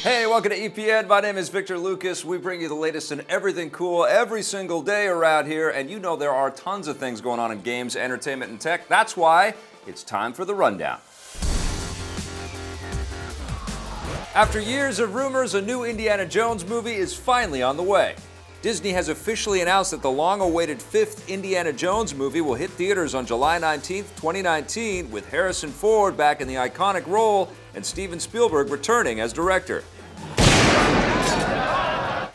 Hey, welcome to EPN. My name is Victor Lucas. We bring you the latest in everything cool every single day around here, and you know there are tons of things going on in games, entertainment, and tech. That's why it's time for the rundown. After years of rumors, a new Indiana Jones movie is finally on the way. Disney has officially announced that the long-awaited fifth Indiana Jones movie will hit theaters on July 19, 2019, with Harrison Ford back in the iconic role and Steven Spielberg returning as director.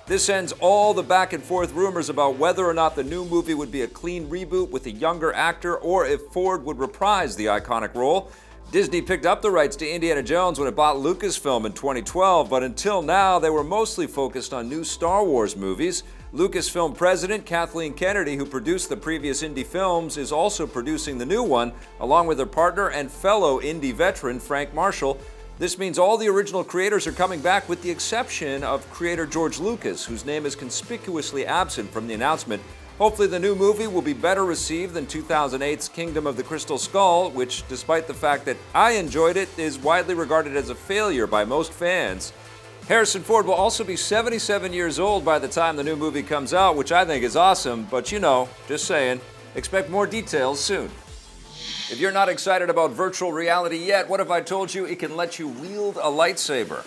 This ends all the back-and-forth rumors about whether or not the new movie would be a clean reboot with a younger actor or if Ford would reprise the iconic role. Disney picked up the rights to Indiana Jones when it bought Lucasfilm in 2012, but until now they were mostly focused on new Star Wars movies. Lucasfilm president Kathleen Kennedy, who produced the previous Indy films, is also producing the new one, along with her partner and fellow Indy veteran Frank Marshall. This means all the original creators are coming back with the exception of creator George Lucas, whose name is conspicuously absent from the announcement. Hopefully the new movie will be better received than 2008's Kingdom of the Crystal Skull, which, despite the fact that I enjoyed it, is widely regarded as a failure by most fans. Harrison Ford will also be 77 years old by the time the new movie comes out, which I think is awesome, but you know, just saying, expect more details soon. If you're not excited about virtual reality yet, what if I told you it can let you wield a lightsaber?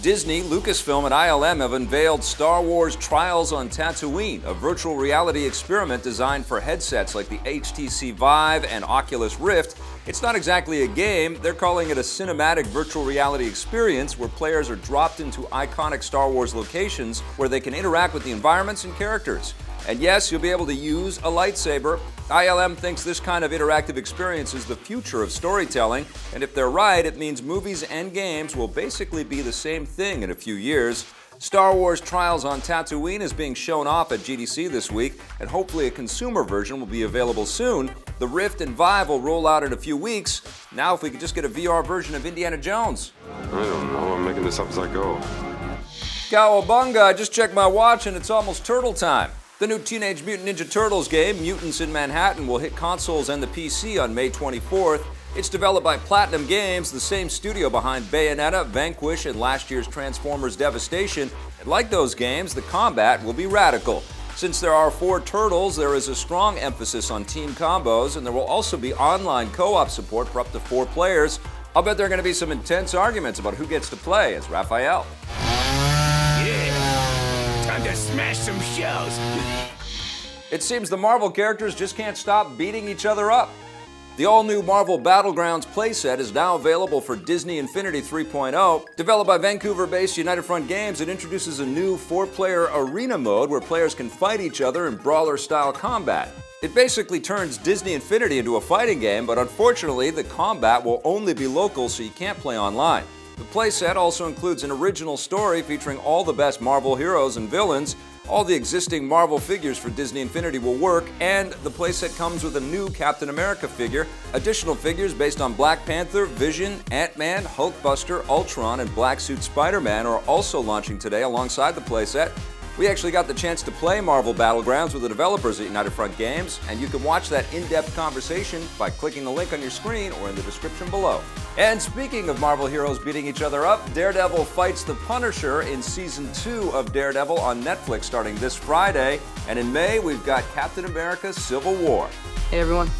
Disney, Lucasfilm, and ILM have unveiled Star Wars Trials on Tatooine, a virtual reality experiment designed for headsets like the HTC Vive and Oculus Rift. It's not exactly a game, they're calling it a cinematic virtual reality experience where players are dropped into iconic Star Wars locations where they can interact with the environments and characters. And yes, you'll be able to use a lightsaber. ILM thinks this kind of interactive experience is the future of storytelling, and if they're right, it means movies and games will basically be the same thing in a few years. Star Wars Trials on Tatooine is being shown off at GDC this week, and hopefully a consumer version will be available soon. The Rift and Vive will roll out in a few weeks. Now if we could just get a VR version of Indiana Jones. I don't know, I'm making this up as I go. Cowabunga, I just checked my watch and it's almost turtle time. The new Teenage Mutant Ninja Turtles game, Mutants in Manhattan, will hit consoles and the PC on May 24th. It's developed by Platinum Games, the same studio behind Bayonetta, Vanquish, and last year's Transformers Devastation. And like those games, the combat will be radical. Since there are 4 turtles, there is a strong emphasis on team combos, and there will also be online co-op support for up to 4 players. I'll bet there are going to be some intense arguments about who gets to play as Raphael. Time to smash some shells. It seems the Marvel characters just can't stop beating each other up. The all-new Marvel Battlegrounds playset is now available for Disney Infinity 3.0. Developed by Vancouver-based United Front Games, it introduces a new 4-player arena mode where players can fight each other in brawler-style combat. It basically turns Disney Infinity into a fighting game, but unfortunately the combat will only be local, so you can't play online. The playset also includes an original story featuring all the best Marvel heroes and villains. All the existing Marvel figures for Disney Infinity will work, and the playset comes with a new Captain America figure. Additional figures based on Black Panther, Vision, Ant-Man, Hulkbuster, Ultron, and Black Suit Spider-Man are also launching today alongside the playset. We actually got the chance to play Marvel Battlegrounds with the developers at United Front Games, and you can watch that in-depth conversation by clicking the link on your screen or in the description below. And speaking of Marvel heroes beating each other up, Daredevil fights the Punisher in Season 2 of Daredevil on Netflix starting this Friday. And in May, we've got Captain America Civil War. Hey everyone.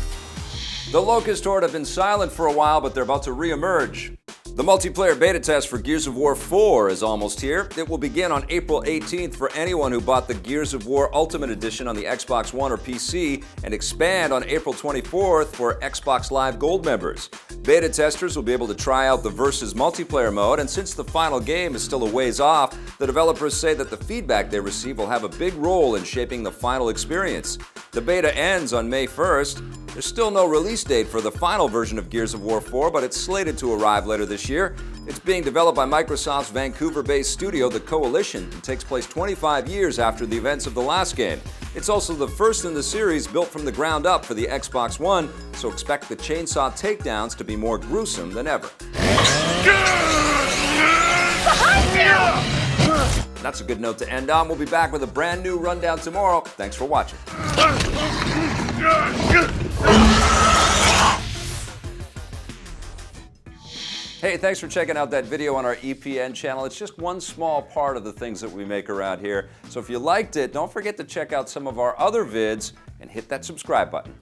The Locust Horde have been silent for a while, but they're about to re-emerge. The multiplayer beta test for Gears of War 4 is almost here. It will begin on April 18th for anyone who bought the Gears of War Ultimate Edition on the Xbox One or PC, and expand on April 24th for Xbox Live Gold members. Beta testers will be able to try out the Versus multiplayer mode, and since the final game is still a ways off, the developers say that the feedback they receive will have a big role in shaping the final experience. The beta ends on May 1st. There's still no release date for the final version of Gears of War 4, but it's slated to arrive later this year. It's being developed by Microsoft's Vancouver-based studio, The Coalition, and takes place 25 years after the events of the last game. It's also the first in the series built from the ground up for the Xbox One, so expect the chainsaw takedowns to be more gruesome than ever. That's a good note to end on. We'll be back with a brand new rundown tomorrow. Thanks for watching. Hey, thanks for checking out that video on our EPN channel. It's just one small part of the things that we make around here. So if you liked it, don't forget to check out some of our other vids and hit that subscribe button.